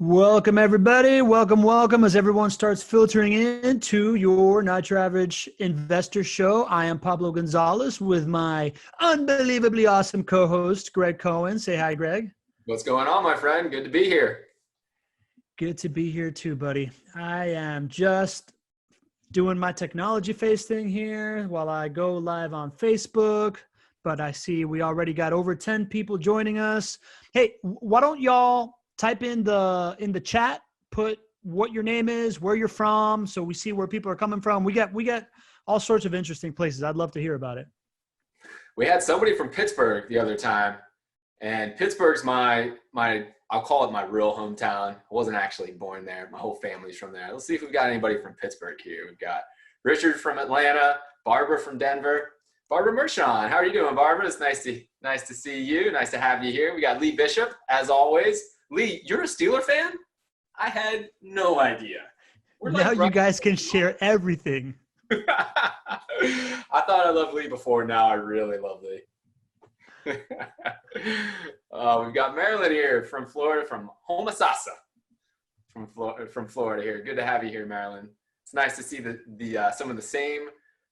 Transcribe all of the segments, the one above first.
Welcome, everybody. Welcome. As everyone starts filtering into your Not Your Average Investor Show, I am Pablo Gonzalez with my unbelievably awesome co-host, Greg Cohen. Say hi, Greg. What's going on, my friend? Good to be here. Good to be here too, buddy. I am just doing my technology face thing here while I go live on Facebook, but I see we already got over 10 people joining us. Hey, why don't y'all type in the chat, put what your name is, where you're from, so we see where people are coming from. We get all sorts of interesting places. I'd love to hear about it. We had somebody from Pittsburgh the other time, and Pittsburgh's my I'll call it my real hometown. I wasn't actually born there. My whole family's from there. Let's see if we've got anybody from Pittsburgh here. We've got Richard from Atlanta, Barbara from Denver. Barbara Mershon, how are you doing, Barbara? It's nice to see you. Nice to have you here. We got Lee Bishop, as always. Lee, you're a Steeler fan? I had no idea. Now you guys can share everything. I thought I loved Lee before. Now I really love Lee. We've got Marilyn here from Florida, from Homosassa, from Florida here. Good to have you here, Marilyn. It's nice to see the some of the same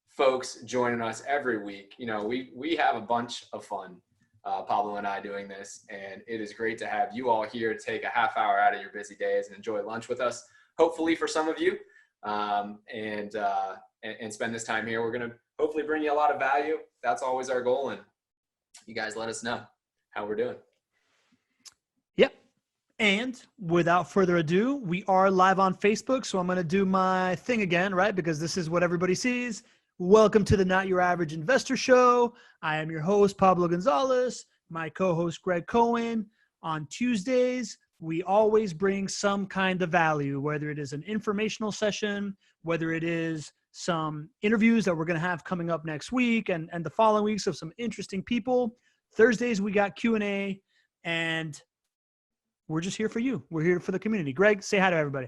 folks joining us every week. You know, we have a bunch of fun, Pablo and I, doing this, and it is great to have you all here to take a half hour out of your busy days and enjoy lunch with us. Hopefully for some of you, and spend this time here. We're going to hopefully bring you a lot of value. That's always our goal, and you guys let us know how we're doing. Yep. And without further ado, we are live on Facebook. So I'm going to do my thing again, right? Because this is what everybody sees. Welcome to the Not Your Average Investor Show. I am your host, Pablo Gonzalez, my co-host, Greg Cohen. On Tuesdays, we always bring some kind of value, whether it is an informational session, whether it is some interviews that we're going to have coming up next week and the following weeks of some interesting people. Thursdays, we got Q&A, and we're just here for you. We're here for the community. Greg, say hi to everybody.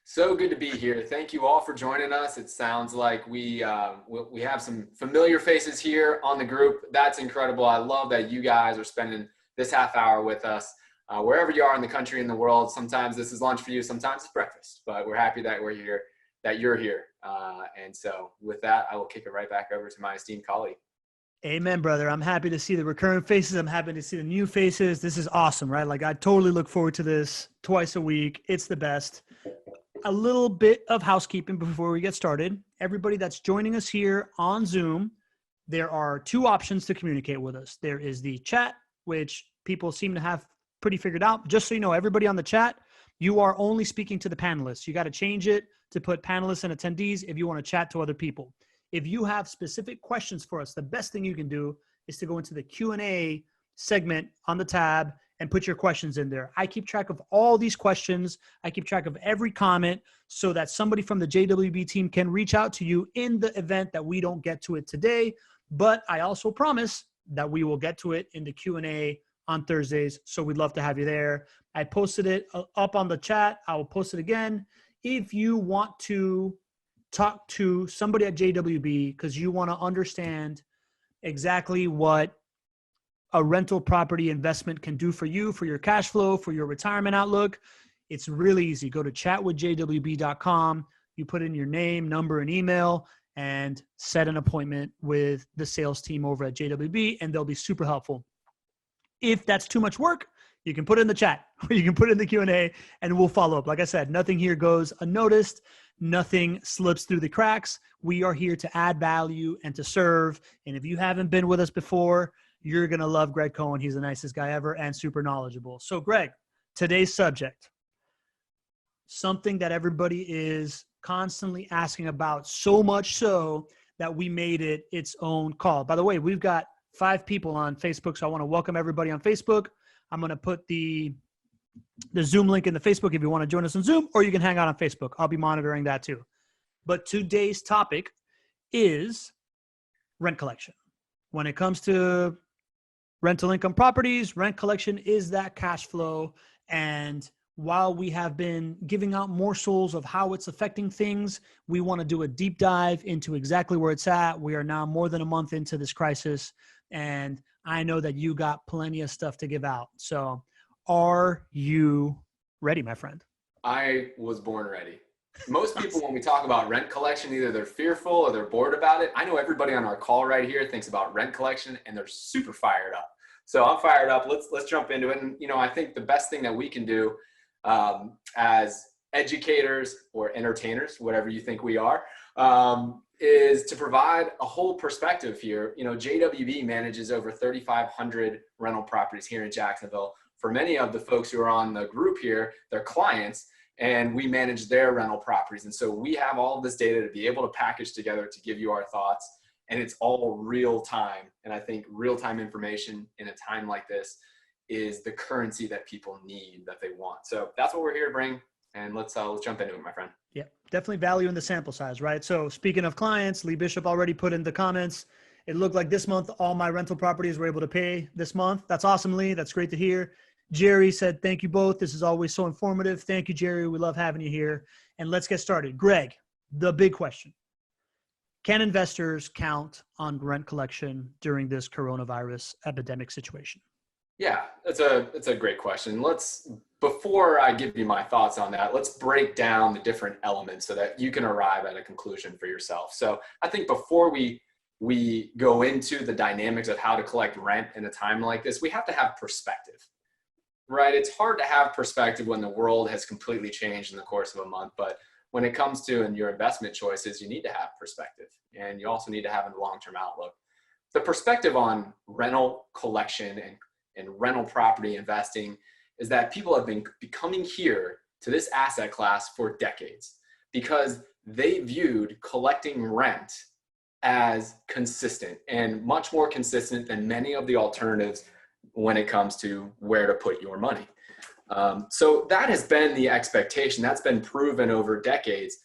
So good to be here. Thank you all for joining us. It sounds like we have some familiar faces here on the group. That's incredible. I love that you guys are spending this half hour with us. Wherever you are in the country and the world, sometimes this is lunch for you, sometimes it's breakfast, but we're happy that we're here, that you're here. And so with that, I will kick it right back over to my esteemed colleague. Amen, brother. I'm happy to see the recurring faces. I'm happy to see the new faces. This is awesome, right? Like, I totally look forward to this twice a week. It's the best. A little bit of housekeeping before we get started. Everybody that's joining us here on Zoom, there are two options to communicate with us. There is the chat, which people seem to have pretty figured out. Just so you know, everybody on the chat, you are only speaking to the panelists. You got to change it to put panelists and attendees if you want to chat to other people. If you have specific questions for us, the best thing you can do is to go into the Q&A segment on the tab and put your questions in there. I keep track of all these questions. I keep track of every comment so that somebody from the JWB team can reach out to you in the event that we don't get to it today. But I also promise that we will get to it in the Q&A on Thursdays. So we'd love to have you there. I posted it up on the chat. I will post it again. If you want to talk to somebody at JWB because you want to understand exactly what a rental property investment can do for you, for your cash flow, for your retirement outlook, it's really easy. Go to chatwithjwb.com. You put in your name, number, and email, and set an appointment with the sales team over at JWB, and they'll be super helpful. If that's too much work, you can put it in the chat or you can put it in the Q&A and we'll follow up. Like I said, nothing here goes unnoticed. Nothing slips through the cracks. We are here to add value and to serve. And if you haven't been with us before, you're going to love Greg Cohen. He's the nicest guy ever and super knowledgeable. So Greg, today's subject, something that everybody is constantly asking about, so much so that we made it its own call. By the way, we've got 5 people on Facebook, so I want to welcome everybody on Facebook. I'm going to put the Zoom link in the Facebook if you want to join us on Zoom, or you can hang out on Facebook. I'll be monitoring that too. But today's topic is rent collection. When it comes to rental income properties, rent collection is that cash flow. And while we have been giving out morsels of how it's affecting things, we want to do a deep dive into exactly where it's at. We are now more than a month into this crisis, and I know that you got plenty of stuff to give out. So are you ready, my friend. I was born ready. Most people, when we talk about rent collection, either they're fearful or they're bored about it. I know everybody on our call right here thinks about rent collection and they're super fired up. So I'm fired up. Let's jump into it. And, I think the best thing that we can do as educators or entertainers, whatever you think we are, is to provide a whole perspective here. JWB manages over 3,500 rental properties here in Jacksonville. For many of the folks who are on the group here, they're clients, and we manage their rental properties. And so we have all of this data to be able to package together to give you our thoughts, and it's all real time. And I think real time information in a time like this is the currency that people need, that they want. So that's what we're here to bring. And let's jump into it, my friend. Yeah, definitely value in the sample size, right? So speaking of clients, Lee Bishop already put in the comments, it looked like this month, all my rental properties were able to pay this month. That's awesome, Lee. That's great to hear. Jerry said, thank you both. This is always so informative. Thank you, Jerry. We love having you here. And let's get started. Greg, the big question. Can investors count on rent collection during this coronavirus epidemic situation? Yeah, it's a great question. Before I give you my thoughts on that, let's break down the different elements so that you can arrive at a conclusion for yourself. So I think before we go into the dynamics of how to collect rent in a time like this, we have to have perspective, right? It's hard to have perspective when the world has completely changed in the course of a month, but when it comes to your investment choices, you need to have perspective, and you also need to have a long-term outlook. The perspective on rental collection and rental property investing is that people have been coming here to this asset class for decades because they viewed collecting rent as consistent and much more consistent than many of the alternatives when it comes to where to put your money. So that has been the expectation. That's been proven over decades.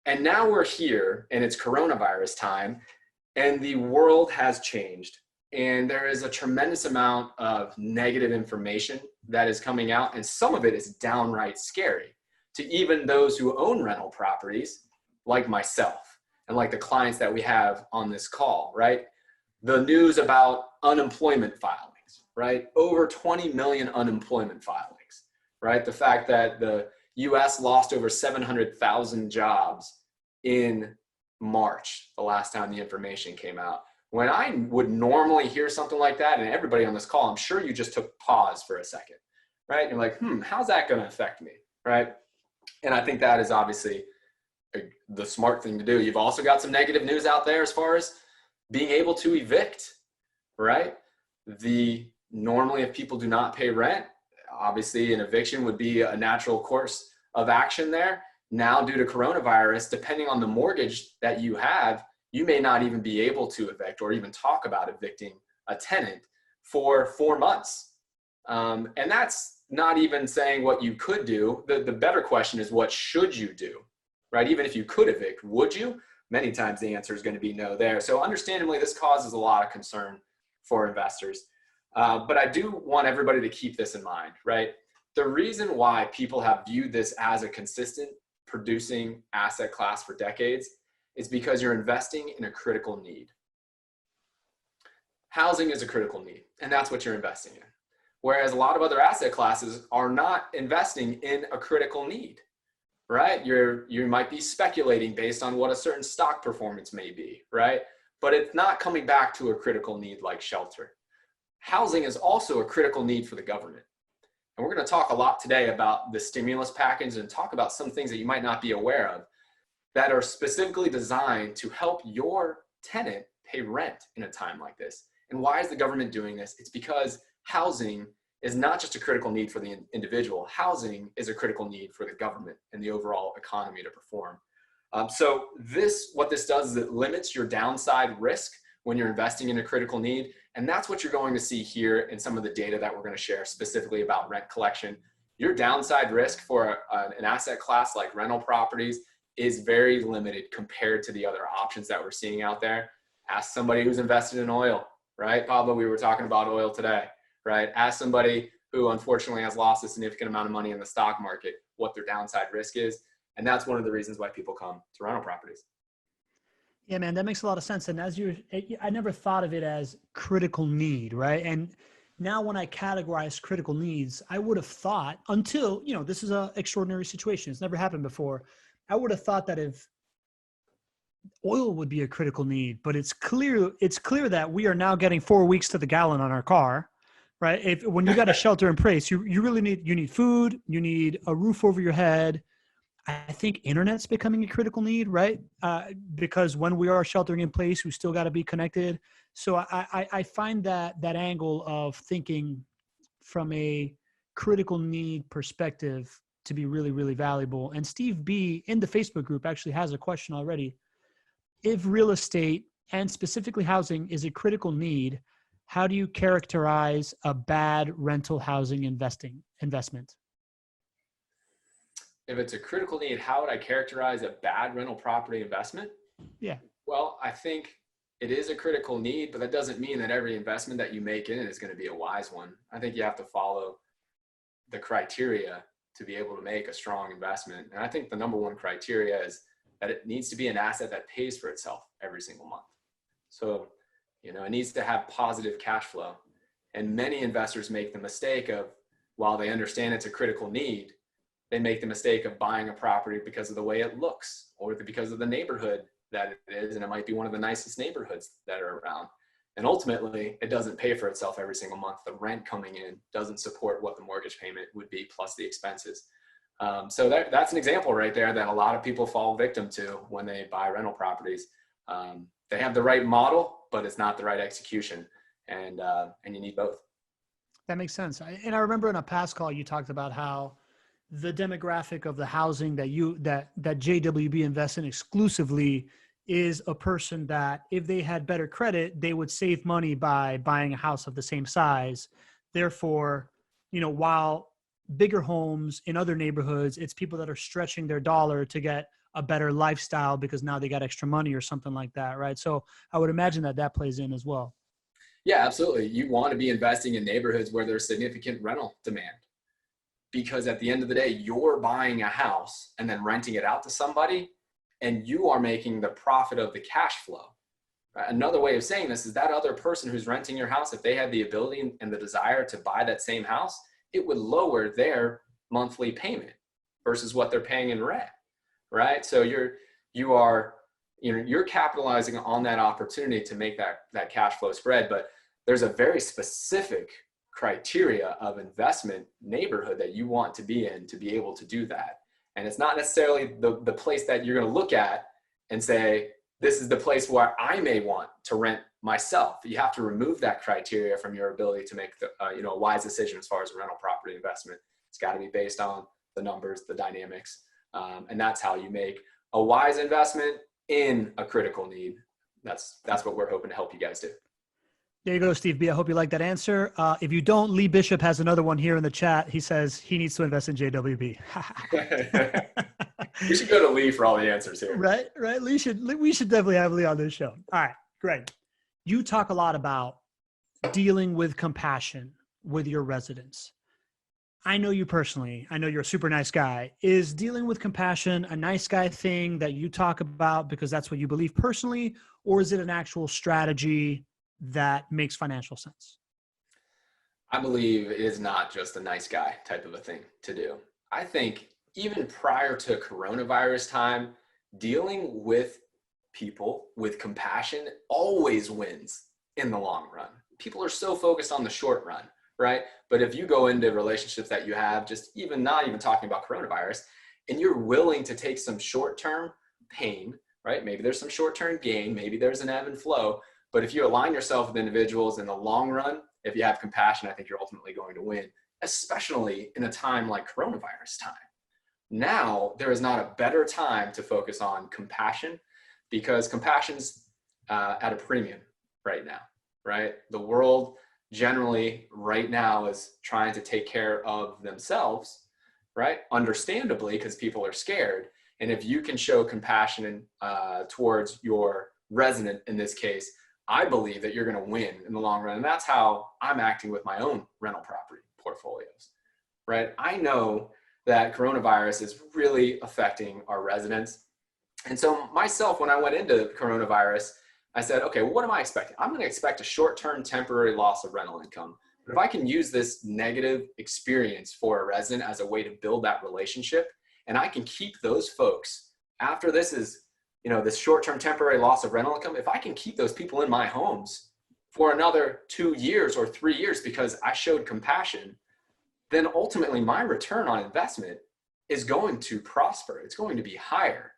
And now we're here and it's coronavirus time and the world has changed. And there is a tremendous amount of negative information that is coming out. And some of it is downright scary to even those who own rental properties like myself and like the clients that we have on this call, right? The news about unemployment filings, right? Over 20 million unemployment filings, right? The fact that the US lost over 700,000 jobs in March, the last time the information came out. When I would normally hear something like that, and everybody on this call, I'm sure you just took pause for a second, right? And you're like, how's that going to affect me, right? And I think that is obviously the smart thing to do. You've also got some negative news out there as far as being able to evict, right? Normally, if people do not pay rent, obviously an eviction would be a natural course of action there. Now, due to coronavirus, depending on the mortgage that you have, you may not even be able to evict or even talk about evicting a tenant for 4 months. And that's not even saying what you could do. The better question is, what should you do, right? Even if you could evict, would you? Many times the answer is going to be no there. So understandably, this causes a lot of concern for investors. But I do want everybody to keep this in mind, right? The reason why people have viewed this as a consistent producing asset class for decades is because you're investing in a critical need. Housing is a critical need, and that's what you're investing in. Whereas a lot of other asset classes are not investing in a critical need, right? You might be speculating based on what a certain stock performance may be, right? But it's not coming back to a critical need like shelter. Housing is also a critical need for the government. And we're going to talk a lot today about the stimulus package and talk about some things that you might not be aware of that are specifically designed to help your tenant pay rent in a time like this. And why is the government doing this? It's because housing is not just a critical need for the individual. Housing is a critical need for the government and the overall economy to perform. So what this does is it limits your downside risk when you're investing in a critical need. And that's what you're going to see here in some of the data that we're going to share specifically about rent collection. Your downside risk for an asset class like rental properties is very limited compared to the other options that we're seeing out there. Ask somebody who's invested in oil, right? Pablo, we were talking about oil today, right? Ask somebody who unfortunately has lost a significant amount of money in the stock market, what their downside risk is. And that's one of the reasons why people come to rental properties. Yeah, man, that makes a lot of sense. And I never thought of it as critical need, right? And Now, when I categorize critical needs, I would have thought until, this is an extraordinary situation. It's never happened before. I would have thought that if oil would be a critical need, but it's clear that we are now getting 4 weeks to the gallon on our car, right? When you got a shelter in place, you really need food, you need a roof over your head. I think internet's becoming a critical need, right? Because when we are sheltering in place, we still got to be connected. So I find that angle of thinking from a critical need perspective to be really, really valuable. And Steve B in the Facebook group actually has a question already. If real estate and specifically housing is a critical need, how do you characterize a bad rental housing investment? If it's a critical need, how would I characterize a bad rental property investment? Yeah. Well, I think it is a critical need, but that doesn't mean that every investment that you make in it is going to be a wise one. I think you have to follow the criteria to be able to make a strong investment. And I think the number one criteria is that it needs to be an asset that pays for itself every single month. So, it needs to have positive cash flow. And many investors make the mistake of, while they understand it's a critical need, they make the mistake of buying a property because of the way it looks or because of the neighborhood that it is. And it might be one of the nicest neighborhoods that are around. And ultimately, it doesn't pay for itself every single month. The rent coming in doesn't support what the mortgage payment would be plus the expenses. So that's an example right there that a lot of people fall victim to when they buy rental properties. They have the right model, but it's not the right execution. And you need both. That makes sense. And I remember in a past call, you talked about how the demographic of the housing that JWB invests in exclusively is a person that if they had better credit, they would save money by buying a house of the same size. Therefore, while bigger homes in other neighborhoods, it's people that are stretching their dollar to get a better lifestyle because now they got extra money or something like that, right? So I would imagine that plays in as well. Yeah, absolutely. You want to be investing in neighborhoods where there's significant rental demand. Because at the end of the day, you're buying a house and then renting it out to somebody, and you are making the profit of the cash flow. Another way of saying this is that other person who's renting your house, if they had the ability and the desire to buy that same house, it would lower their monthly payment versus what they're paying in rent, right? So you're capitalizing on that opportunity to make that cash flow spread. But there's a very specific criteria of investment neighborhood that you want to be in to be able to do that. And it's not necessarily the place that you're going to look at and say, this is the place where I may want to rent myself. You have to remove that criteria from your ability to make a wise decision as far as a rental property investment. It's got to be based on the numbers, the dynamics, and that's how you make a wise investment in a critical need. That's what we're hoping to help you guys do. There you go, Steve B. I hope you like that answer. If you don't, Lee Bishop has another one here in the chat. He says he needs to invest in JWB. We should go to Lee for all the answers here. Right. We should definitely have Lee on this show. All right, great. You talk a lot about dealing with compassion with your residents. I know you personally. I know you're a super nice guy. Is dealing with compassion a nice guy thing that you talk about because that's what you believe personally, or is it an actual strategy that makes financial sense? I believe it is not just a nice guy type of a thing to do. I think even prior to coronavirus time, dealing with people with compassion always wins in the long run. People are so focused on the short run, right? But if you go into relationships that you have, not even talking about coronavirus, and you're willing to take some short-term pain, right? Maybe there's some short-term gain, maybe there's an ebb and flow. But if you align yourself with individuals in the long run, if you have compassion, I think you're ultimately going to win, especially in a time like coronavirus time. Now, there is not a better time to focus on compassion because compassion's at a premium right now, right? The world generally right now is trying to take care of themselves, right? Understandably, because people are scared. And if you can show compassion towards your resident in this case, I believe that you're going to win in the long run. And that's how I'm acting with my own rental property portfolios, right? I know that coronavirus is really affecting our residents. And so myself, when I went into coronavirus, I said, okay, what am I expecting? I'm going to expect a short-term temporary loss of rental income But if I can use this negative experience for a resident as a way to build that relationship, and I can keep those folks after this is, this short-term temporary loss of rental income, if I can keep those people in my homes for another 2 years or 3 years because I showed compassion, then ultimately my return on investment is going to prosper. It's going to be higher.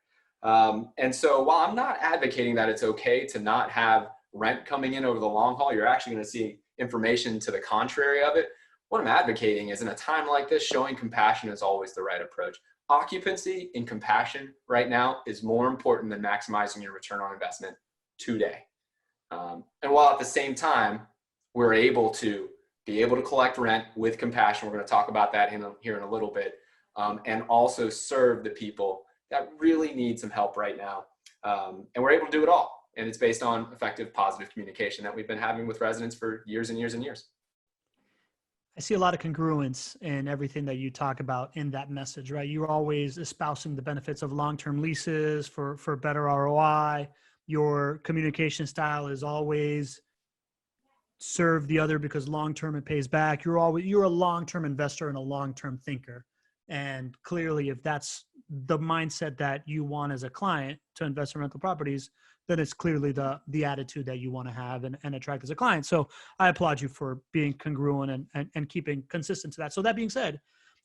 And so while I'm not advocating that it's okay to not have rent coming in over the long haul, you're actually going to see information to the contrary of it. What I'm advocating is, in a time like this, showing compassion is always the right approach. Occupancy and compassion right now is more important than maximizing your return on investment today. And while at the same time, we're able to collect rent with compassion, we're going to talk about that here in a little bit, and also serve the people that really need some help right now. And we're able to do it all. And it's based on effective, positive communication that we've been having with residents for years and years and years. I see a lot of congruence in everything that you talk about in that message, right? You're always espousing the benefits of long-term leases for better ROI. Your communication style is always serve the other because long-term it pays back. You're a long-term investor and a long-term thinker. And clearly, if that's the mindset that you want as a client to invest in rental properties, then it's clearly the attitude that you want to have and attract as a client. So I applaud you for being congruent and keeping consistent to that. So that being said,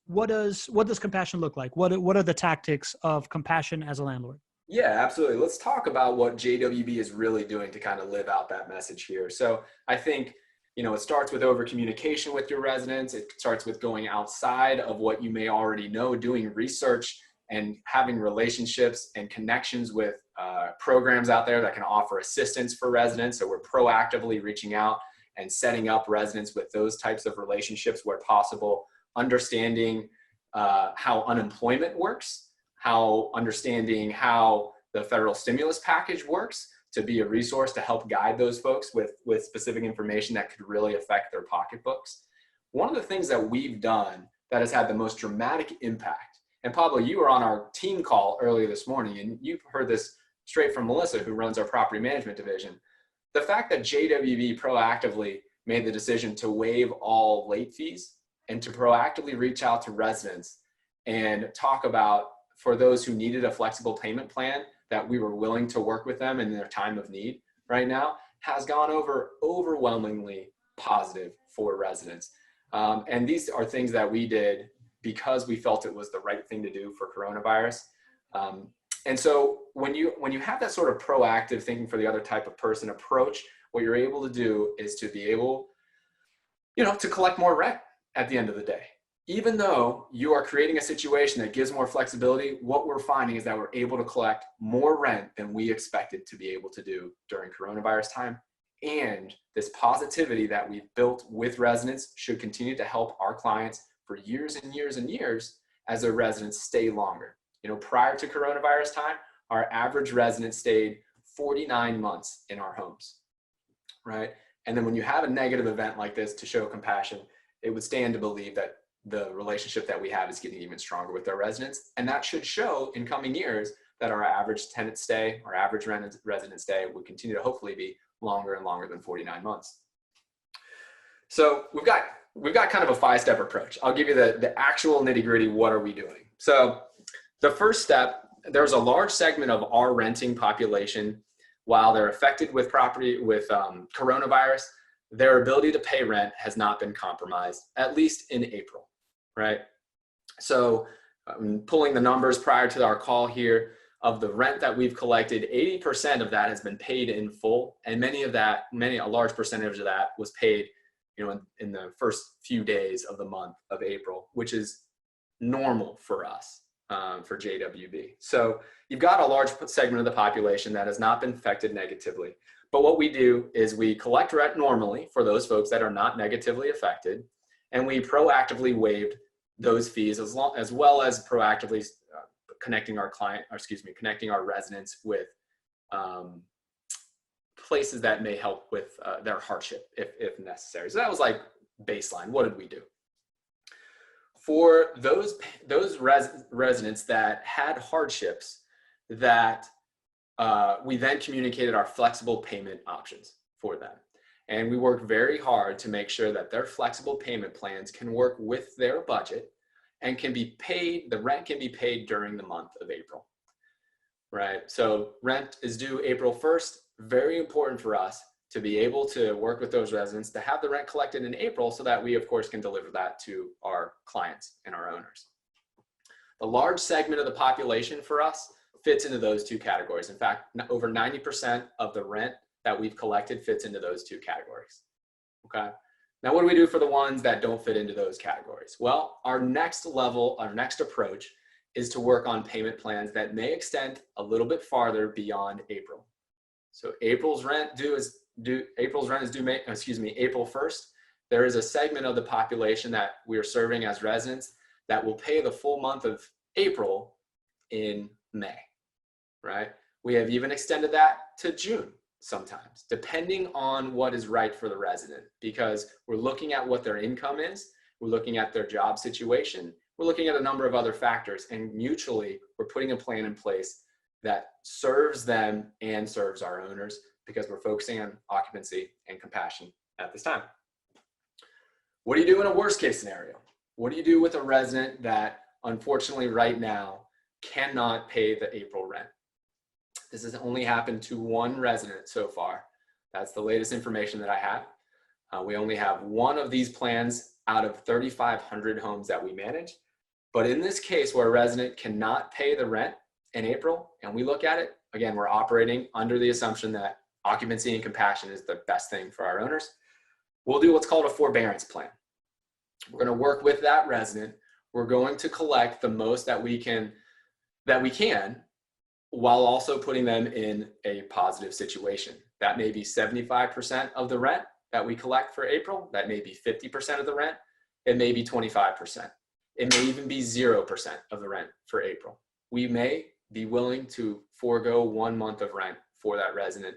what does compassion look like? What are the tactics of compassion as a landlord? Yeah, absolutely. Let's talk about what JWB is really doing to kind of live out that message here. So I think, it starts with over communication with your residents. It starts with going outside of what you may already know, doing research and having relationships and connections with programs out there that can offer assistance for residents. So we're proactively reaching out and setting up residents with those types of relationships where possible, understanding how unemployment works, understanding how the federal stimulus package works, to be a resource to help guide those folks with specific information that could really affect their pocketbooks. One of the things that we've done that has had the most dramatic impact, and Pablo, you were on our team call earlier this morning, and you've heard this straight from Melissa, who runs our property management division. The fact that JWB proactively made the decision to waive all late fees and to proactively reach out to residents and talk about, for those who needed a flexible payment plan, that we were willing to work with them in their time of need right now, has gone over overwhelmingly positive for residents. And these are things that we did because we felt it was the right thing to do for coronavirus. And so when you have that sort of proactive thinking for the other type of person approach, what you're able to do is to be able, to collect more rent at the end of the day. Even though you are creating a situation that gives more flexibility, what we're finding is that we're able to collect more rent than we expected to be able to do during coronavirus time. And this positivity that we've built with residents should continue to help our clients for years and years and years as their residents stay longer. Prior to coronavirus time, our average resident stayed 49 months in our homes, right? And then when you have a negative event like this, to show compassion, it would stand to believe that the relationship that we have is getting even stronger with our residents. And that should show in coming years that our average tenant stay, our average resident stay would continue to hopefully be longer and longer than 49 months. So we've got kind of a 5-step approach. I'll give you the actual nitty gritty. What are we doing? So the first step, there's a large segment of our renting population, while they're affected with coronavirus, their ability to pay rent has not been compromised, at least in April, right? So pulling the numbers prior to our call here, of the rent that we've collected, 80% of that has been paid in full. And a large percentage of that was paid, in the first few days of the month of April, which is normal for us, for JWB. So you've got a large segment of the population that has not been affected negatively. But what we do is we collect rent normally for those folks that are not negatively affected, and we proactively waived those fees as well as proactively connecting our residents with places that may help with their hardship if necessary. So that was like baseline. What did we do? For those residents that had hardships, that we then communicated our flexible payment options for them. And we work very hard to make sure that their flexible payment plans can work with their budget and can be paid, the rent can be paid during the month of April, right? So rent is due April 1st. Very important for us to be able to work with those residents to have the rent collected in April so that we, of course, can deliver that to our clients and our owners. The large segment of the population for us fits into those two categories. In fact, over 90% of the rent that we've collected fits into those two categories, okay? Now, what do we do for the ones that don't fit into those categories? Well, our next level, our next approach is to work on payment plans that may extend a little bit farther beyond April. So April's rent is due April 1st. There is a segment of the population that we are serving as residents that will pay the full month of April in May, right? We have even extended that to June sometimes, depending on what is right for the resident, because we're looking at what their income is, we're looking at their job situation, we're looking at a number of other factors, and mutually, we're putting a plan in place that serves them and serves our owners, because we're focusing on occupancy and compassion at this time. What do you do in a worst case scenario? What do you do with a resident that unfortunately right now cannot pay the April rent? This has only happened to one resident so far. That's the latest information that I have. We only have one of these plans out of 3,500 homes that we manage. But in this case where a resident cannot pay the rent in April, and we look at it, again, we're operating under the assumption that occupancy and compassion is the best thing for our owners. We'll do what's called a forbearance plan. We're going to work with that resident. We're going to collect the most that we can, while also putting them in a positive situation. That may be 75% of the rent that we collect for April. That may be 50% of the rent. It may be 25%. It may even be 0% of the rent for April. We may be willing to forego 1 month of rent for that resident.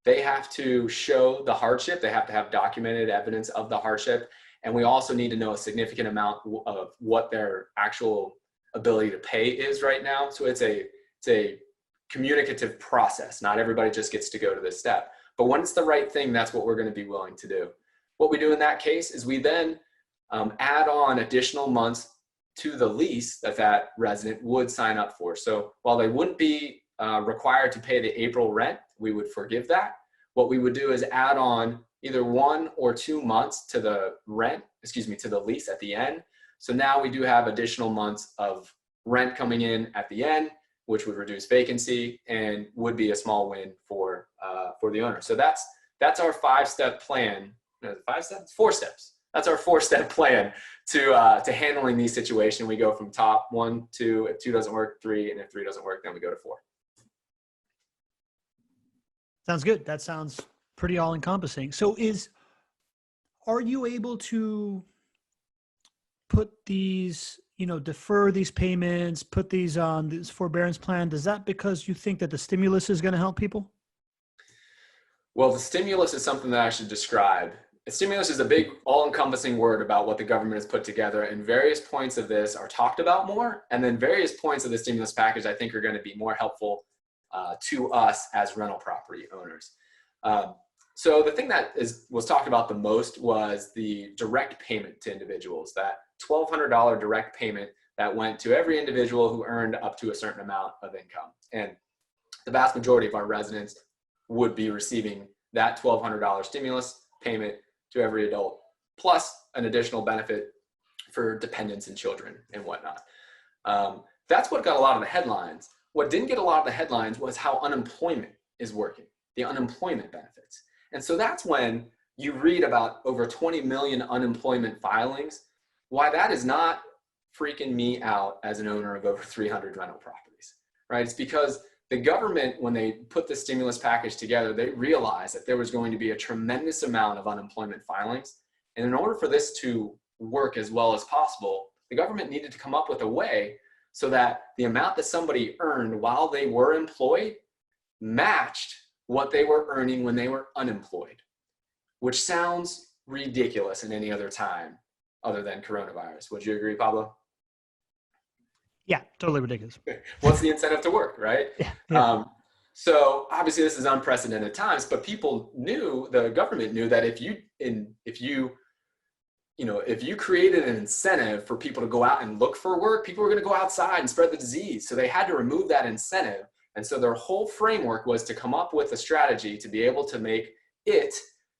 They have to show the hardship. They have to have documented evidence of the hardship. And we also need to know a significant amount of what their actual ability to pay is right now. So it's a communicative process. Not everybody just gets to go to this step. But when it's the right thing, that's what we're going to be willing to do. What we do in that case is we then add on additional months to the lease that resident would sign up for. So while they wouldn't be required to pay the April rent, we would forgive that. What we would do is add on either 1 or 2 months to the to the lease at the end. So now we do have additional months of rent coming in at the end, which would reduce vacancy and would be a small win for the owner. So that's our 5-step plan. No, 5 steps? 4 steps. That's our 4-step plan to handling these situations. We go from top 1, 2, if 2 doesn't work, 3, and if 3 doesn't work, then we go to 4. Sounds good. That sounds pretty all encompassing. So are you able to put these, defer these payments, put these on this forbearance plan? Is that because you think that the stimulus is going to help people? Well, the stimulus is something that I should describe. A stimulus is a big all-encompassing word about what the government has put together, and various points of this are talked about more, and then various points of the stimulus package I think are going to be more helpful to us as rental property owners. So the thing that was talked about the most was the direct payment to individuals, that $1,200 direct payment that went to every individual who earned up to a certain amount of income. And the vast majority of our residents would be receiving that $1,200 stimulus payment to every adult, plus an additional benefit for dependents and children and whatnot. That's what got a lot of the headlines. What didn't get a lot of the headlines was how unemployment is working, the unemployment benefits. And so that's when you read about over 20 million unemployment filings, why that is not freaking me out as an owner of over 300 rental properties, right? It's because the government, when they put the stimulus package together, they realized that there was going to be a tremendous amount of unemployment filings. And in order for this to work as well as possible, the government needed to come up with a way so that the amount that somebody earned while they were employed matched what they were earning when they were unemployed, which sounds ridiculous in any other time other than coronavirus. Would you agree, Pablo? Yeah, totally ridiculous. What's the incentive to work, right? Yeah. So obviously this is unprecedented times, but people knew, the government knew that if you created an incentive for people to go out and look for work, people were going to go outside and spread the disease. So they had to remove that incentive. And so their whole framework was to come up with a strategy to be able to make it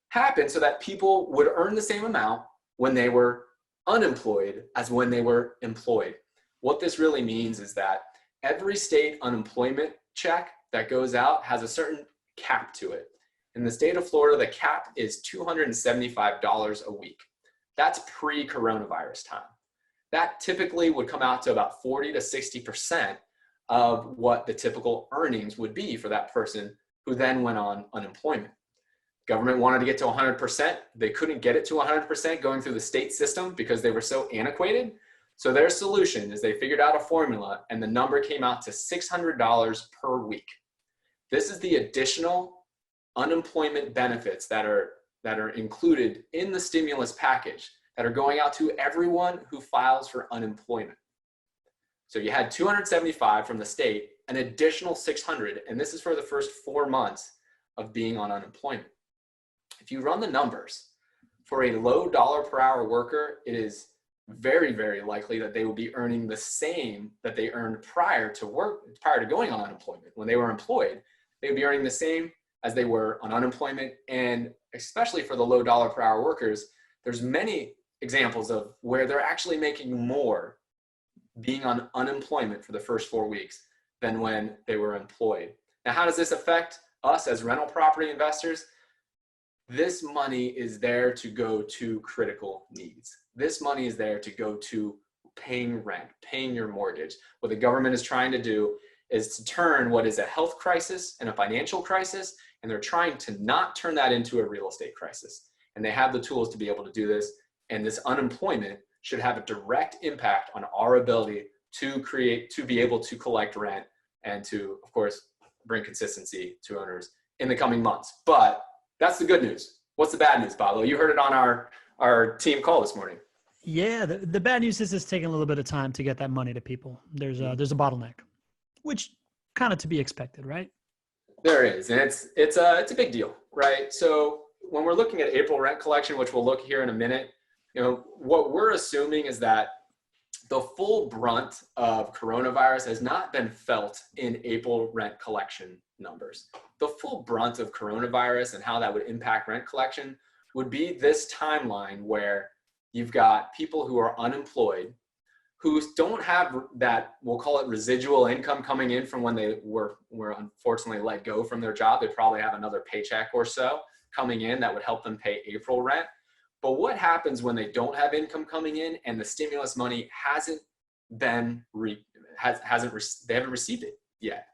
happen so that people would earn the same amount when they were unemployed as when they were employed. What this really means is that every state unemployment check that goes out has a certain cap to it. In the state of Florida, the cap is $275 a week. That's pre-coronavirus time. That typically would come out to about 40 to 60% of what the typical earnings would be for that person who then went on unemployment. Government wanted to get to 100%. They couldn't get it to 100% going through the state system because they were so antiquated. So their solution is they figured out a formula, and the number came out to $600 per week. This is the additional unemployment benefits that are included in the stimulus package that are going out to everyone who files for unemployment. So you had 275 from the state, an additional 600, and this is for the first 4 months of being on unemployment. If you run the numbers, for a low dollar per hour worker, it is very, very likely that they will be earning the same that they earned prior to going on unemployment. When they were employed, they would be earning the same as they were on unemployment. And especially for the low dollar per hour workers, there's many examples of where they're actually making more being on unemployment for the first 4 weeks than when they were employed. Now, how does this affect us as rental property investors? This money is there to go to critical needs. This money is there to go to paying rent, paying your mortgage. What the government is trying to do is to turn what is a health crisis and a financial crisis, and they're trying to not turn that into a real estate crisis. And they have the tools to be able to do this. And this unemployment should have a direct impact on our ability to be able to collect rent and to, of course, bring consistency to owners in the coming months. But that's the good news. What's the bad news, Pablo? You heard it on our team call this morning. Yeah, the bad news is it's taking a little bit of time to get that money to people. There's a bottleneck, which kind of to be expected, right? There is, and it's a big deal, right? So when we're looking at April rent collection, which we'll look here in a minute, what we're assuming is that the full brunt of coronavirus has not been felt in April rent collection numbers. The full brunt of coronavirus and how that would impact rent collection would be this timeline where you've got people who are unemployed, who don't have that, we'll call it residual income coming in from when they were unfortunately let go from their job. They probably have another paycheck or so coming in that would help them pay April rent. But what happens when they don't have income coming in and the stimulus money they haven't received it yet?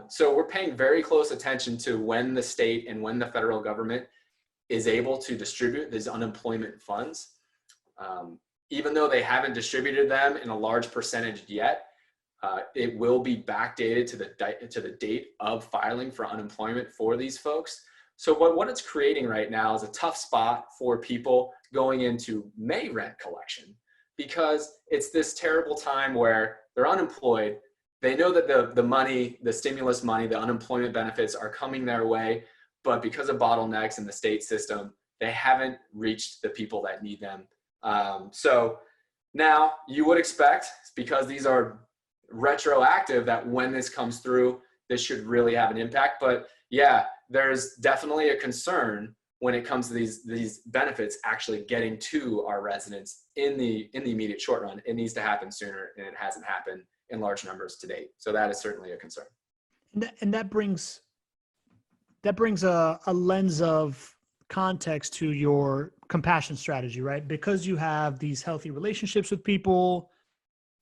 So we're paying very close attention to when the state and when the federal government is able to distribute these unemployment funds. Even though they haven't distributed them in a large percentage yet, it will be backdated to the date of filing for unemployment for these folks. So what it's creating right now is a tough spot for people going into May rent collection, because it's this terrible time where they're unemployed. They know that the stimulus money, the unemployment benefits are coming their way, but because of bottlenecks in the state system, they haven't reached the people that need them. So now you would expect, because these are retroactive, that when this comes through, this should really have an impact. But yeah, there's definitely a concern when it comes to these benefits actually getting to our residents in the immediate short run. It needs to happen sooner, and it hasn't happened in large numbers to date. So that is certainly a concern. And that brings a lens of context to your compassion strategy, right? Because you have these healthy relationships with people,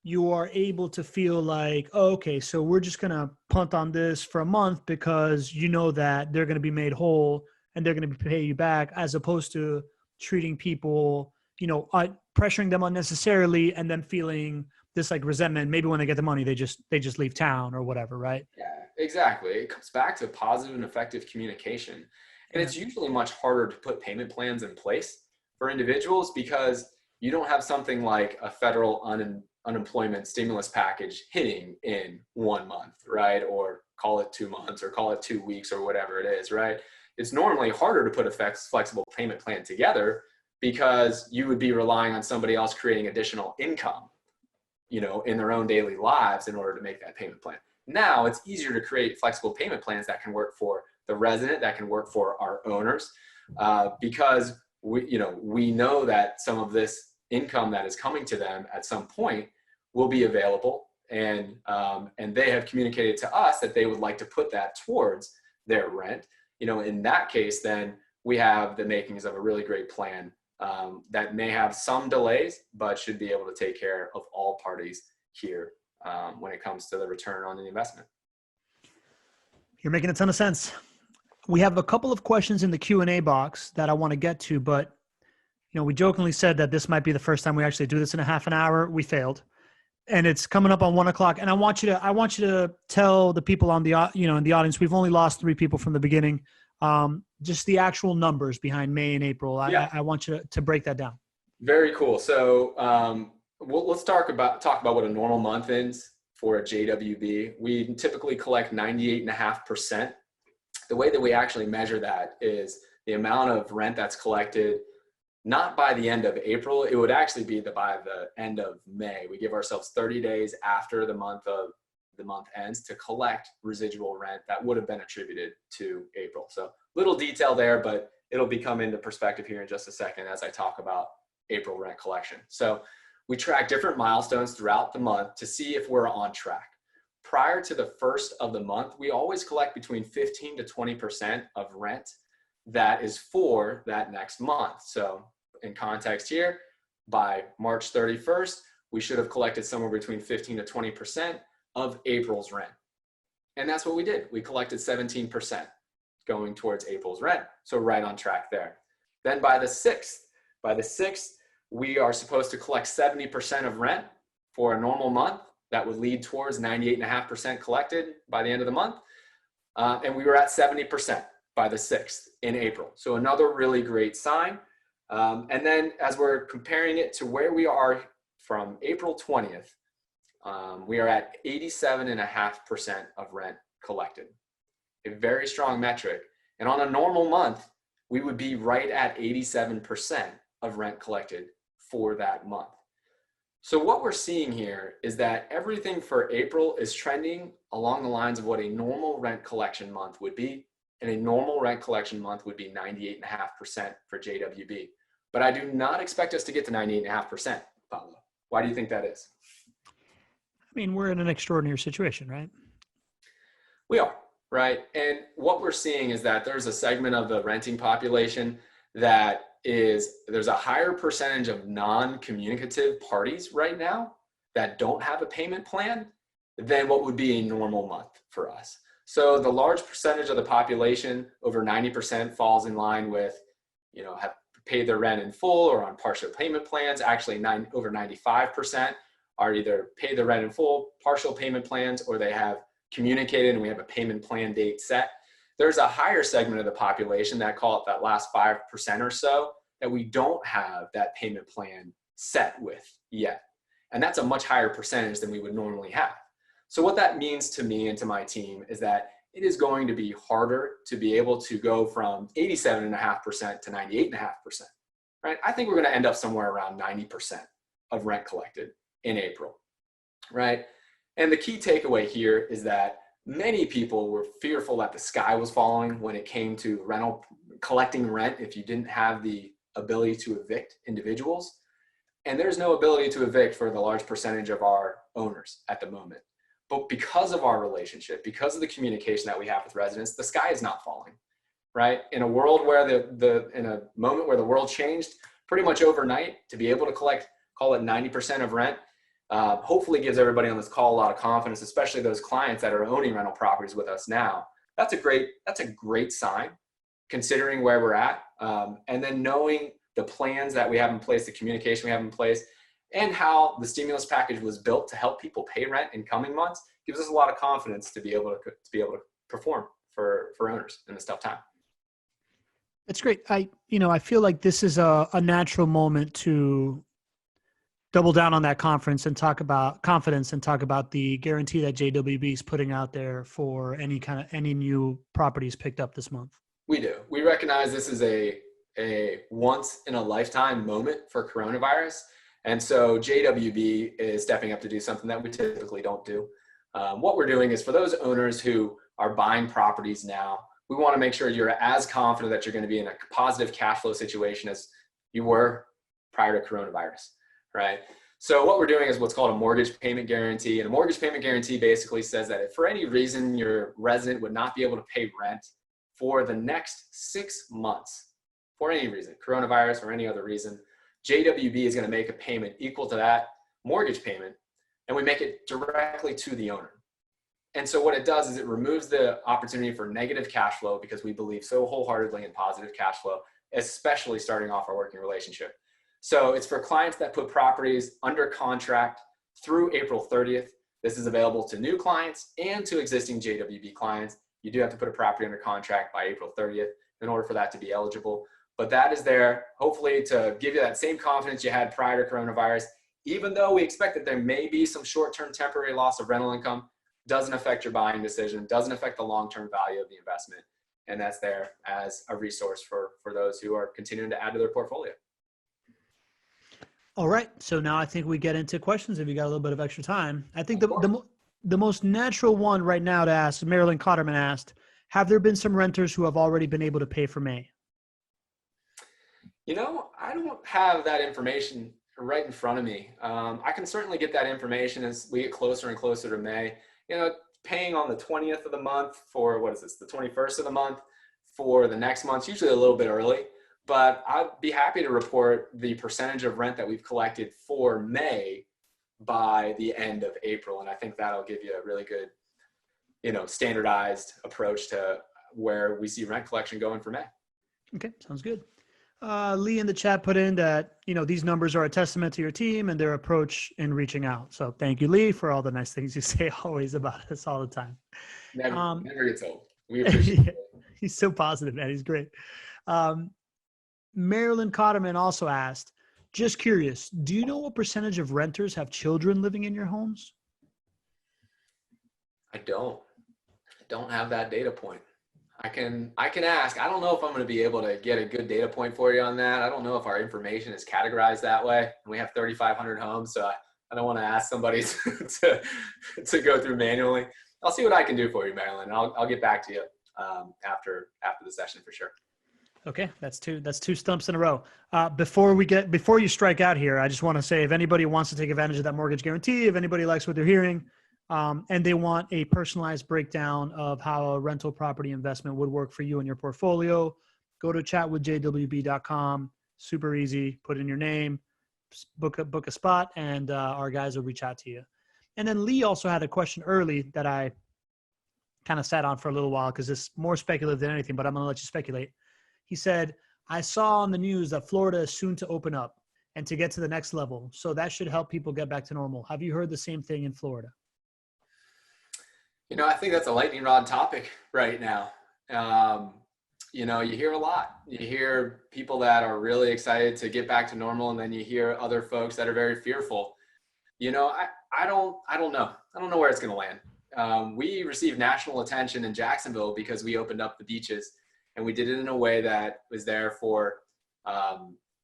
you are able to feel like, oh, okay, so we're just going to punt on this for a month because you know that they're going to be made whole and they're going to pay you back, as opposed to treating people, pressuring them unnecessarily and then feeling this like resentment. Maybe when they get the money, they just leave town or whatever, right? Yeah, exactly. It comes back to positive and effective communication. And it's usually much harder to put payment plans in place for individuals because you don't have something like a federal unemployment stimulus package hitting in 1 month, right? Or call it 2 months or call it 2 weeks or whatever it is, right? It's normally harder to put a flexible payment plan together because you would be relying on somebody else creating additional income, in their own daily lives in order to make that payment plan. Now it's easier to create flexible payment plans that can work for the resident, that can work for our owners, because we know that some of this income that is coming to them at some point will be available, and they have communicated to us that they would like to put that towards their rent. In that case, then we have the makings of a really great plan that may have some delays, but should be able to take care of all parties here when it comes to the return on the investment. You're making a ton of sense. We have a couple of questions in the Q&A box that I want to get to, but we jokingly said that this might be the first time we actually do this in a half an hour. We failed, and it's coming up on 1 o'clock. And I want you to tell the people on the in the audience, we've only lost 3 people from the beginning. Just the actual numbers behind May and April. I want you to break that down. Very cool. So let's talk about what a normal month is for a JWB. We typically collect 98.5%. The way that we actually measure that is the amount of rent that's collected, not by the end of April. It would actually be by the end of May. We give ourselves 30 days after the month ends to collect residual rent that would have been attributed to April. So little detail there, but it'll become into perspective here in just a second as I talk about April rent collection. So we track different milestones throughout the month to see if we're on track. Prior to the first of the month, we always collect between 15 to 20% of rent that is for that next month. So in context here, by March 31st, we should have collected somewhere between 15 to 20% of April's rent. And that's what we did. We collected 17% going towards April's rent. So right on track there. Then by the 6th, we are supposed to collect 70% of rent for a normal month. That would lead towards 98.5% collected by the end of the month. And we were at 70% by the 6th in April. So another really great sign. And then as we're comparing it to where we are from April 20th, we are at 87.5% of rent collected. A very strong metric. And on a normal month, we would be right at 87% of rent collected for that month. So what we're seeing here is that everything for April is trending along the lines of what a normal rent collection month would be. And a normal rent collection month would be 98.5% for JWB. But I do not expect us to get to 98.5%, Pablo. Why do you think that is? I mean, we're in an extraordinary situation, right? We are, right? And what we're seeing is that there's a segment of the renting population there's a higher percentage of non-communicative parties right now that don't have a payment plan than what would be a normal month for us. So the large percentage of the population, over 90%, falls in line with, have paid their rent in full or on partial payment plans. Actually, over 95% are either paid their rent in full, partial payment plans, or they have communicated and we have a payment plan date set. There's a higher segment of the population that call it that last 5% or so that we don't have that payment plan set with yet. And that's a much higher percentage than we would normally have. So what that means to me and to my team is that it is going to be harder to be able to go from 87.5% to 98.5%, right? I think we're going to end up somewhere around 90% of rent collected in April, right? And the key takeaway here is that many people were fearful that the sky was falling when it came to collecting rent if you didn't have the ability to evict individuals. And there's no ability to evict for the large percentage of our owners at the moment. But because of our relationship, because of the communication that we have with residents, the sky is not falling, right? In a world where in a moment where the world changed pretty much overnight, to be able to collect, call it 90% of rent, hopefully gives everybody on this call a lot of confidence, especially those clients that are owning rental properties with us now. That's a great sign considering where we're at. And then knowing the plans that we have in place, the communication we have in place, and how the stimulus package was built to help people pay rent in coming months gives us a lot of confidence to be able to perform for owners in this tough time. That's great. I feel like this is a natural moment to double down on that conference and talk about confidence and talk about the guarantee that JWB is putting out there for any new properties picked up this month. We do. We recognize this is a once in a lifetime moment for coronavirus. And so JWB is stepping up to do something that we typically don't do. What we're doing is for those owners who are buying properties now, we want to make sure you're as confident that you're going to be in a positive cash flow situation as you were prior to coronavirus, right? So what we're doing is what's called a mortgage payment guarantee. And a mortgage payment guarantee basically says that if for any reason your resident would not be able to pay rent for the next 6 months, for any reason, coronavirus or any other reason, JWB is going to make a payment equal to that mortgage payment, and we make it directly to the owner. And so what it does is it removes the opportunity for negative cash flow, because we believe so wholeheartedly in positive cash flow, especially starting off our working relationship. So it's for clients that put properties under contract through April 30th. This is available to new clients and to existing JWB clients. You do have to put a property under contract by April 30th in order for that to be eligible. But that is there, hopefully, to give you that same confidence you had prior to coronavirus. Even though we expect that there may be some short-term temporary loss of rental income, doesn't affect your buying decision, doesn't affect the long-term value of the investment. And that's there as a resource for those who are continuing to add to their portfolio. All right. So now I think we get into questions if you got a little bit of extra time. I think the most natural one right now to ask, Marilyn Cotterman asked, have there been some renters who have already been able to pay for May? You know, I don't have that information right in front of me. I can certainly get that information as we get closer and closer to May. You know, paying on the 20th of the month for, what is this, the 21st of the month for the next month, usually a little bit early, but I'd be happy to report the percentage of rent that we've collected for May by the end of April. And I think that'll give you a really good, you know, standardized approach to where we see rent collection going for May. Okay, sounds good. Lee in the chat put in that, you know, these numbers are a testament to your team and their approach in reaching out. So thank you, Lee, for all the nice things you say always about us all the time. Never gets old. We appreciate it. He's so positive, man. He's great. Marilyn Cotterman also asked, just curious, do you know what percentage of renters have children living in your homes? I don't have that data point. I can ask. I don't know if I'm going to be able to get a good data point for you on that. I don't know if our information is categorized that way. We have 3,500 homes, so I don't want to ask somebody to go through manually. I'll see what I can do for you, Marilyn. I'll get back to you after the session for sure. Okay, that's two stumps in a row. Before you strike out here, I just want to say, if anybody wants to take advantage of that mortgage guarantee, if anybody likes what they're hearing, and they want a personalized breakdown of how a rental property investment would work for you and your portfolio, go to chatwithjwb.com. Super easy. Put in your name, book a spot, and our guys will reach out to you. And then Lee also had a question early that I kind of sat on for a little while because it's more speculative than anything, but I'm going to let you speculate. He said, I saw on the news that Florida is soon to open up and to get to the next level. So that should help people get back to normal. Have you heard the same thing in Florida? You know, I think that's a lightning rod topic right now. You know, you hear a lot. You hear people that are really excited to get back to normal, and then you hear other folks that are very fearful. You know, I don't know. I don't know where it's going to land. We received national attention in Jacksonville because we opened up the beaches, and we did it in a way that was there for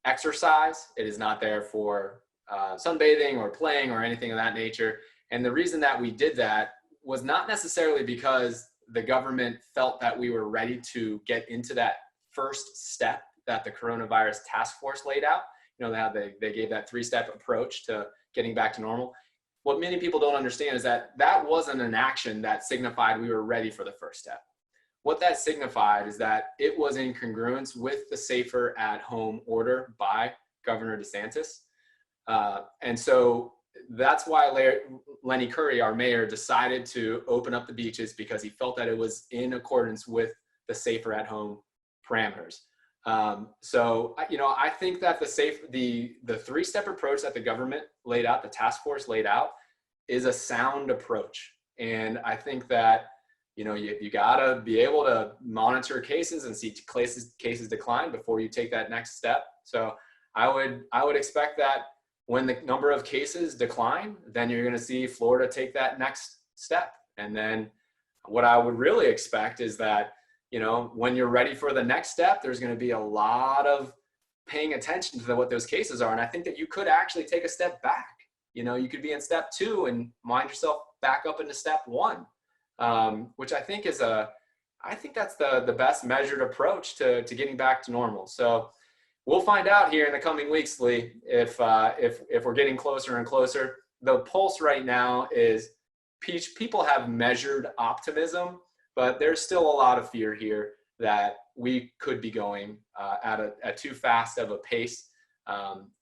exercise. It is not there for sunbathing or playing or anything of that nature. And the reason that we did that was not necessarily because the government felt that we were ready to get into that first step that the coronavirus task force laid out. You know, how they gave that 3-step approach to getting back to normal. What many people don't understand is that that wasn't an action that signified we were ready for the first step. What that signified is that it was in congruence with the safer at home order by Governor DeSantis. And so that's why Lenny Curry, our mayor, decided to open up the beaches, because he felt that it was in accordance with the safer at home parameters. So, you know, I think that the 3-step approach that the government laid out, the task force laid out, is a sound approach. And I think that, you know, you gotta be able to monitor cases and see cases decline before you take that next step. So I would expect that when the number of cases decline, then you're going to see Florida take that next step. And then what I would really expect is that, you know, when you're ready for the next step, there's going to be a lot of paying attention to what those cases are. And I think that you could actually take a step back. You know, you could be in step 2 and wind yourself back up into step 1, which I think is I think that's the best measured approach to getting back to normal. So we'll find out here in the coming weeks, Lee, if we're getting closer and closer. The pulse right now is people have measured optimism, but there's still a lot of fear here that we could be going at too fast of a pace.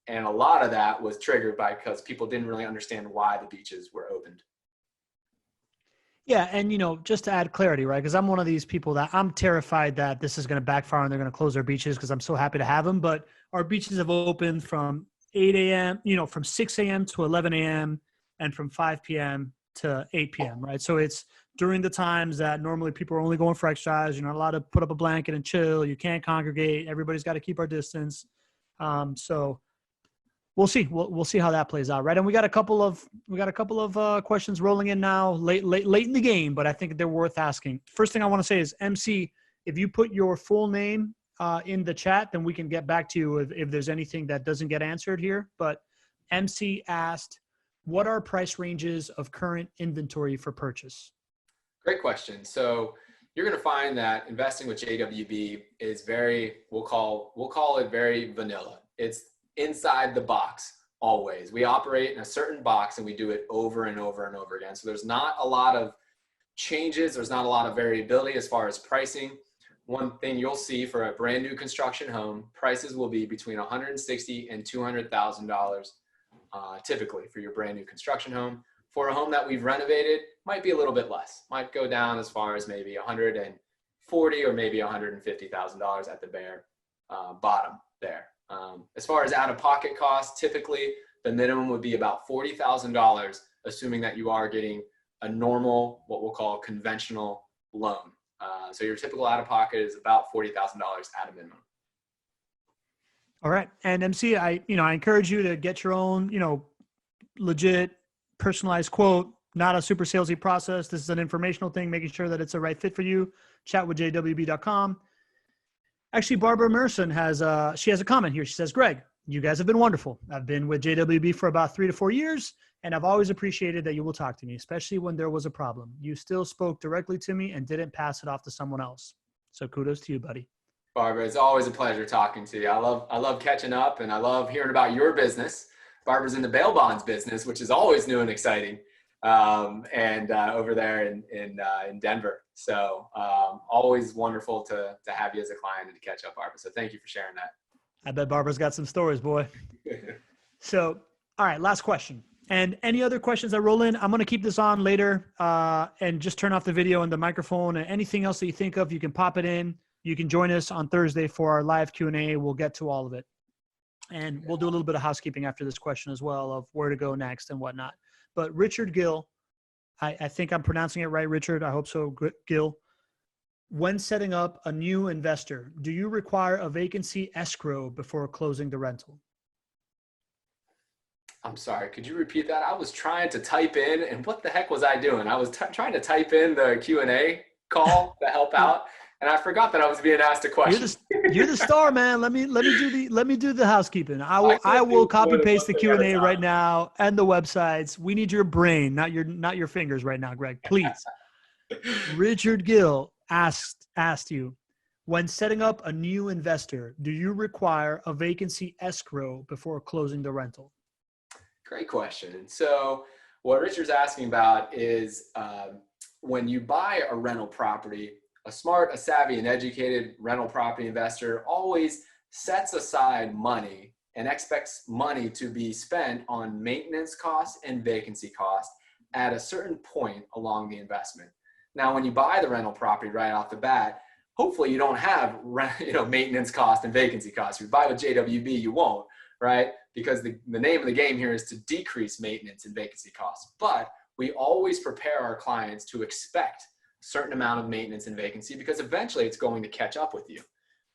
And a lot of that was triggered because people didn't really understand why the beaches were opened. Yeah. And, you know, just to add clarity, right? Because I'm one of these people that I'm terrified that this is going to backfire and they're going to close their beaches because I'm so happy to have them. But our beaches have opened from 8 a.m., you know, from 6 a.m. to 11 a.m. and from 5 p.m. to 8 p.m., right? So it's during the times that normally people are only going for exercise. You're not allowed to put up a blanket and chill. You can't congregate. Everybody's got to keep our distance. So we'll see. We'll see how that plays out, right? And we got a couple of questions rolling in now, late in the game, but I think they're worth asking. First thing I want to say is, MC, if you put your full name in the chat, then we can get back to you if there's anything that doesn't get answered here. But MC asked, what are price ranges of current inventory for purchase? Great question. So you're going to find that investing with JWB is very, we'll call it very vanilla. It's inside the box always. We operate in a certain box and we do it over and over and over again. So there's not a lot of changes. There's not a lot of variability as far as pricing. One thing you'll see for a brand new construction home, prices will be between $160,000 and $200,000 typically for your brand new construction home. For a home that we've renovated, might be a little bit less. Might go down as far as maybe $140,000 or maybe $150,000 at the bare bottom there. As far as out-of-pocket costs, typically the minimum would be about $40,000, assuming that you are getting a normal, what we'll call conventional loan. So your typical out-of-pocket is about $40,000 at a minimum. All right. And MC, I encourage you to get your own, legit personalized quote, not a super salesy process. This is an informational thing, making sure that it's the right fit for you. Chat with JWB.com. Actually, Barbara Merson has a comment here. She says, Greg, you guys have been wonderful. I've been with JWB for about 3 to 4 years, and I've always appreciated that you will talk to me, especially when there was a problem. You still spoke directly to me and didn't pass it off to someone else. So kudos to you, buddy. Barbara, it's always a pleasure talking to you. I love catching up, and I love hearing about your business. Barbara's in the bail bonds business, which is always new and exciting, and over there in Denver. So always wonderful to have you as a client and to catch up, Barbara. So thank you for sharing that. I bet Barbara's got some stories, boy. So, all right, last question. And any other questions that roll in, I'm going to keep this on later and just turn off the video and the microphone, and anything else that you think of, you can pop it in. You can join us on Thursday for our live Q&A. We'll get to all of it. And we'll do a little bit of housekeeping after this question as well of where to go next and whatnot. But Richard Gill, I think I'm pronouncing it right, Richard. I hope so, Gill. When setting up a new investor, do you require a vacancy escrow before closing the rental? I'm sorry, could you repeat that? I was trying to type in, and what the heck was I doing? I was trying to type in the Q&A call to help out, and I forgot that I was being asked a question. You're the star, man. Let me do the housekeeping. I will copy paste the Q&A right now and the websites. We need your brain, not your fingers right now, Greg. Please. Richard Gill asked you, when setting up a new investor, do you require a vacancy escrow before closing the rental? Great question. So what Richard's asking about is when you buy a rental property, a smart, a savvy, and educated rental property investor always sets aside money and expects money to be spent on maintenance costs and vacancy costs at a certain point along the investment. Now, when you buy the rental property right off the bat, hopefully you don't have maintenance costs and vacancy costs. If you buy with JWB, you won't, right? Because the name of the game here is to decrease maintenance and vacancy costs. But we always prepare our clients to expect certain amount of maintenance and vacancy because eventually it's going to catch up with you,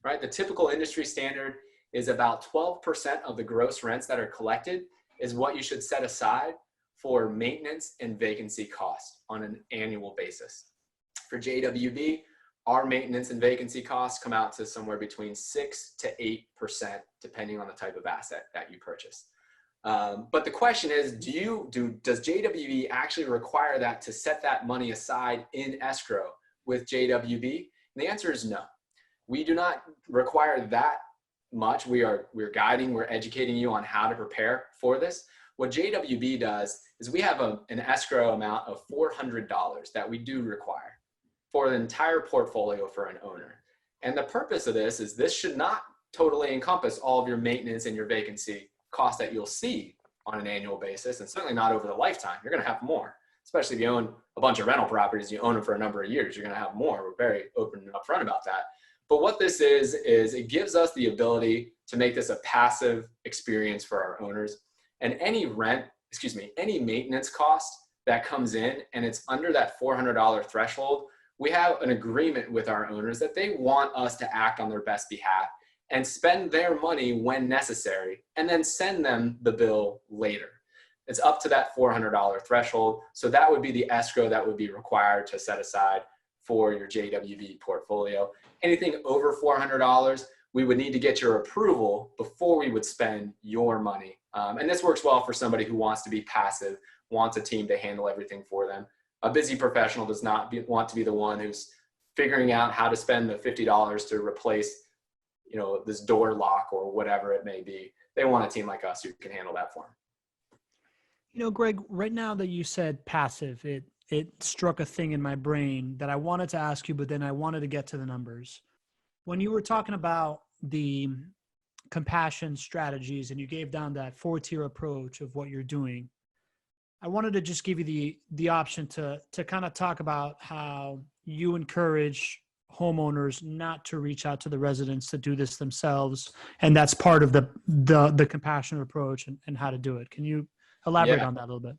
right? The typical industry standard is about 12% of the gross rents that are collected is what you should set aside for maintenance and vacancy costs on an annual basis. For JWB, our maintenance and vacancy costs come out to somewhere between 6 to 8%, depending on the type of asset that you purchase. But the question is, does JWB actually require that to set that money aside in escrow with JWB? And the answer is no. We do not require that much. We're guiding, we're educating you on how to prepare for this. What JWB does is we have an escrow amount of $400 that we do require for the entire portfolio for an owner. And the purpose of this is this should not totally encompass all of your maintenance and your vacancy costs that you'll see on an annual basis, and certainly not over the lifetime. You're going to have more, especially if you own a bunch of rental properties, you own them for a number of years, you're going to have more. We're very open and upfront about that. But what this is it gives us the ability to make this a passive experience for our owners. And any maintenance cost that comes in and it's under that $400 threshold, we have an agreement with our owners that they want us to act on their best behalf and spend their money when necessary and then send them the bill later. It's up to that $400 threshold. So that would be the escrow that would be required to set aside for your JWB portfolio. Anything over $400, we would need to get your approval before we would spend your money. And this works well for somebody who wants to be passive, wants a team to handle everything for them. A busy professional does not want to be the one who's figuring out how to spend the $50 to replace, this door lock or whatever it may be. They want a team like us who can handle that for them. Greg, right now that you said passive, it struck a thing in my brain that I wanted to ask you, but then I wanted to get to the numbers. When you were talking about the compassion strategies and you gave down that 4-tier approach of what you're doing, I wanted to just give you the option to kind of talk about how you encourage homeowners not to reach out to the residents to do this themselves. And that's part of the compassionate approach and how to do it. Can you elaborate on that a little bit?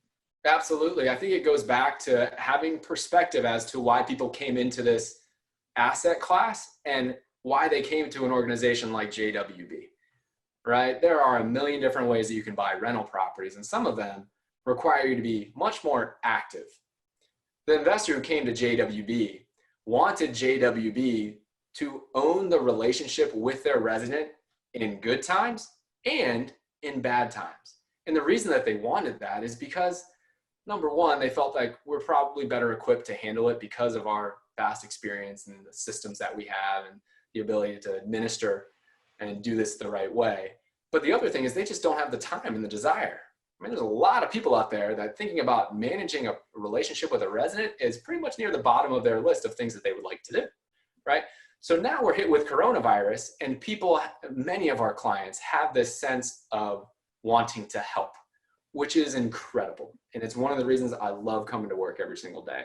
Absolutely. I think it goes back to having perspective as to why people came into this asset class and why they came to an organization like JWB, right? There are a million different ways that you can buy rental properties, and some of them require you to be much more active. The investor who came to JWB wanted JWB to own the relationship with their resident in good times and in bad times. And the reason that they wanted that is because, number one, they felt like we're probably better equipped to handle it because of our vast experience and the systems that we have and the ability to administer and do this the right way. But the other thing is they just don't have the time and the desire. I mean, there's a lot of people out there that thinking about managing a relationship with a resident is pretty much near the bottom of their list of things that they would like to do, right? So now we're hit with coronavirus, and many of our clients have this sense of wanting to help, which is incredible. And it's one of the reasons I love coming to work every single day.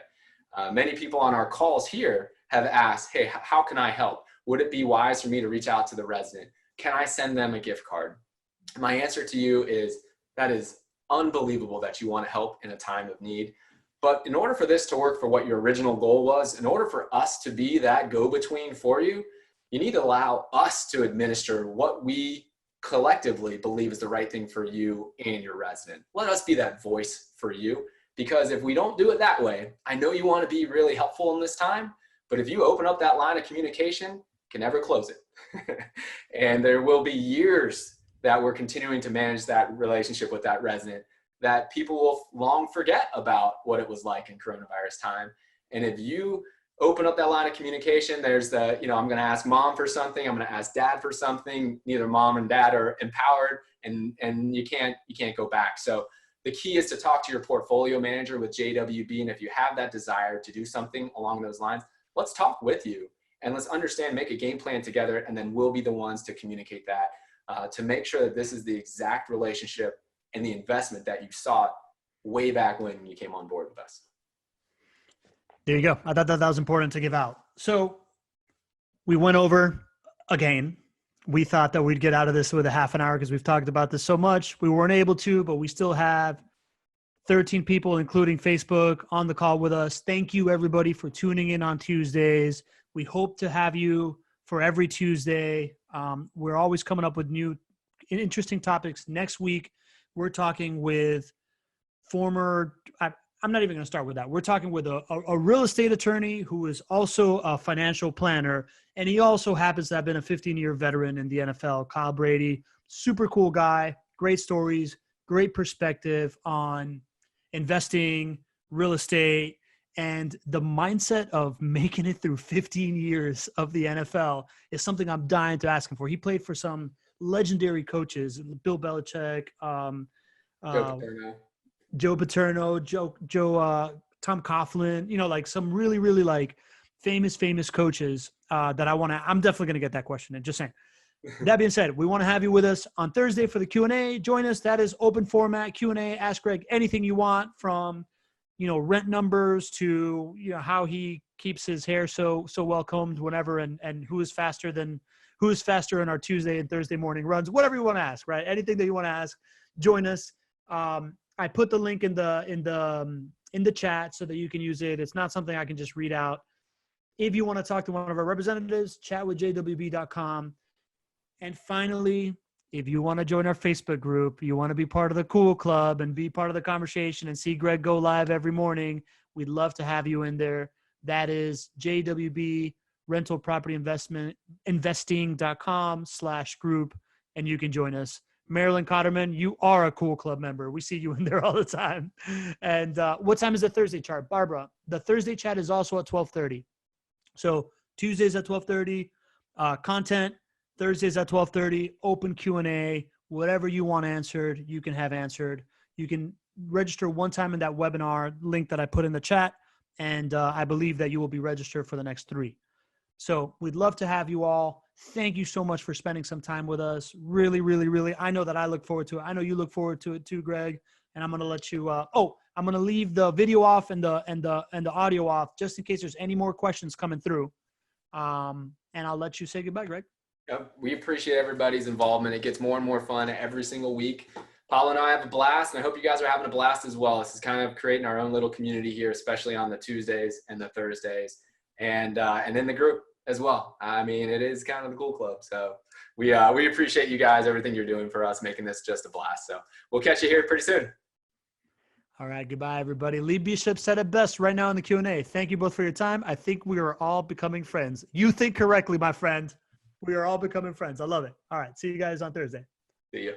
Many people on our calls here have asked, hey, how can I help? Would it be wise for me to reach out to the resident? Can I send them a gift card? My answer to you is that is unbelievable that you want to help in a time of need. But in order for this to work for what your original goal was, in order for us to be that go-between for you, you need to allow us to administer what we collectively believe is the right thing for you and your resident. Let us be that voice for you, because if we don't do it that way, I know you want to be really helpful in this time, but if you open up that line of communication, you can never close it. And there will be years that we're continuing to manage that relationship with that resident that people will long forget about what it was like in coronavirus time. And if you open up that line of communication, there's I'm going to ask mom for something, I'm going to ask dad for something, neither mom and dad are empowered, and you can't go back. So the key is to talk to your portfolio manager with JWB. And if you have that desire to do something along those lines, let's talk with you and let's understand, make a game plan together. And then we'll be the ones to communicate that to make sure that this is the exact relationship and the investment that you sought way back when you came on board with us. There you go. I thought that was important to give out. So we went over again. We thought that we'd get out of this with a half an hour because we've talked about this so much. We weren't able to, but we still have 13 people, including Facebook, on the call with us. Thank you, everybody, for tuning in on Tuesdays. We hope to have you for every Tuesday. We're always coming up with new interesting topics. Next week, We're talking with I'm not even going to start with that. We're talking with a real estate attorney who is also a financial planner, and he also happens to have been a 15-year veteran in the NFL, Kyle Brady. Super cool guy, great stories, great perspective on investing, real estate, and the mindset of making it through 15 years of the NFL is something I'm dying to ask him for. He played for some legendary coaches, Bill Belichick, Joe Paterno, Tom Coughlin, like some really, really like famous coaches that I'm definitely going to get that question in. Just saying. That being said, we want to have you with us on Thursday for the Q&A. Join us. That is open format Q&A. Ask Greg anything you want, from, rent numbers to, how he keeps his hair so well combed whenever, and who is faster in our Tuesday and Thursday morning runs, whatever you want to ask, right? Anything that you want to ask, join us. I put the link in the chat so that you can use it. It's not something I can just read out. If you want to talk to one of our representatives, chat with jwb.com. And finally, if you want to join our Facebook group, you want to be part of the cool club and be part of the conversation and see Greg go live every morning, we'd love to have you in there. That is JWB Rental Property investing.com/group, and you can join us. Marilyn Cotterman, you are a cool club member. We see you in there all the time. And what time is the Thursday chat? Barbara, the Thursday chat is also at 12:30. So Tuesdays at 12:30, content. Thursdays at 12:30, open Q&A. Whatever you want answered, you can have answered. You can register one time in that webinar link that I put in the chat, and I believe that you will be registered for the next 3. So we'd love to have you all. Thank you so much for spending some time with us. Really, really, really. I know that I look forward to it. I know you look forward to it too, Greg. And I'm going to let you, I'm going to leave the video off and the audio off just in case there's any more questions coming through. And I'll let you say goodbye, Greg. Yep. We appreciate everybody's involvement. It gets more and more fun every single week. Paulo and I have a blast, and I hope you guys are having a blast as well. This is kind of creating our own little community here, especially on the Tuesdays and the Thursdays, and in the group as well. I mean, it is kind of the cool club. So we appreciate you guys, everything you're doing for us, making this just a blast. So we'll catch you here pretty soon. All right. Goodbye, everybody. Lee Bishop said it best right now in the Q&A. Thank you both for your time. I think we are all becoming friends. You think correctly, my friend. We are all becoming friends. I love it. All right. See you guys on Thursday. See you.